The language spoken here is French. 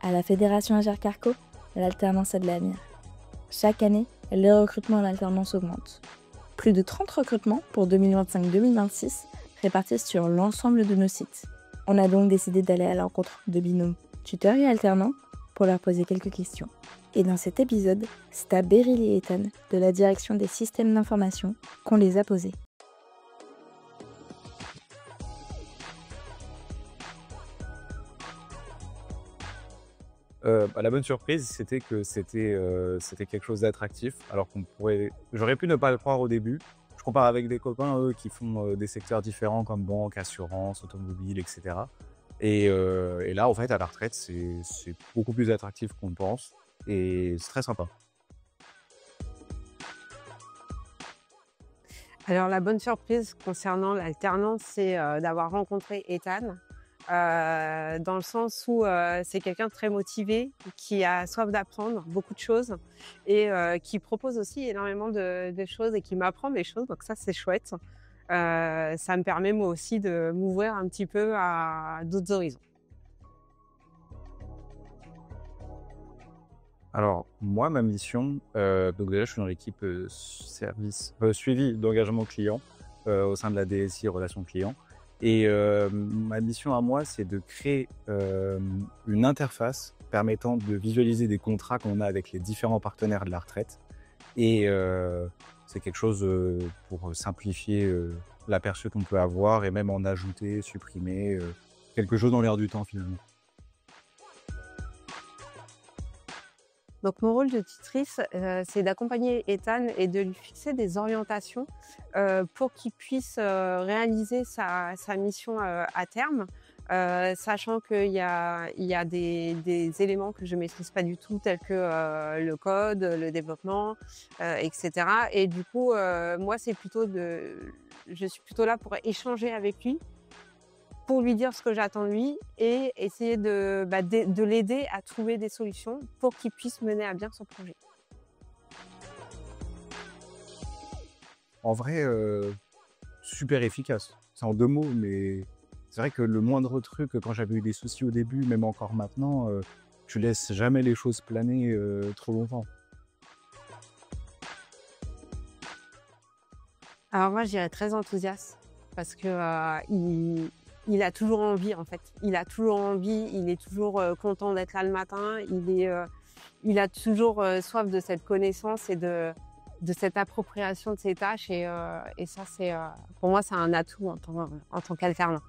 À la Fédération Agirc-Arrco, l'alternance a de l'avenir. Chaque année, les recrutements en alternance augmentent. Plus de 30 recrutements pour 2025-2026 répartis sur l'ensemble de nos sites. On a donc décidé d'aller à l'encontre de binômes tuteurs et alternants pour leur poser quelques questions. Et dans cet épisode, c'est à Beryl et Ethan de la direction des systèmes d'information qu'on les a posés. La bonne surprise, c'était que c'était quelque chose d'attractif, alors j'aurais pu ne pas le croire au début. Je compare avec des copains, eux, qui font des secteurs différents comme banque, assurance, automobile, etc. Et là, en fait, à la retraite, c'est beaucoup plus attractif qu'on le pense et c'est très sympa. Alors la bonne surprise concernant l'alternance, c'est d'avoir rencontré Ethan, dans le sens où c'est quelqu'un de très motivé, qui a soif d'apprendre beaucoup de choses et qui propose aussi énormément de choses et qui m'apprend des choses, donc ça c'est chouette. Ça me permet moi aussi de m'ouvrir un petit peu à d'autres horizons. Alors, moi, ma mission, donc déjà, je suis dans l'équipe suivi d'engagement client au sein de la DSI Relations Clients. Et ma mission à moi, c'est de créer une interface permettant de visualiser des contrats qu'on a avec les différents partenaires de la retraite. Et c'est quelque chose pour simplifier l'aperçu qu'on peut avoir et même en ajouter, supprimer, quelque chose dans l'air du temps finalement. Donc mon rôle de tutrice, c'est d'accompagner Ethan et de lui fixer des orientations pour qu'il puisse réaliser sa mission à terme, sachant qu'il y a des éléments que je ne maîtrise pas du tout, tels que le code, le développement, etc. Et du coup, moi, je suis plutôt là pour échanger avec lui, pour lui dire ce que j'attends de lui et essayer de l'aider à trouver des solutions pour qu'il puisse mener à bien son projet. En vrai, super efficace. C'est en 2 mots, mais c'est vrai que le moindre truc, quand j'avais eu des soucis au début, même encore maintenant, tu laisses jamais les choses planer trop longtemps. Alors moi, je dirais très enthousiaste parce que il a toujours envie en fait. Il a toujours envie, il est toujours content d'être là le matin. Il a toujours soif de cette connaissance et de cette appropriation de ses tâches. Et ça, pour moi, c'est un atout en tant qu'alternant.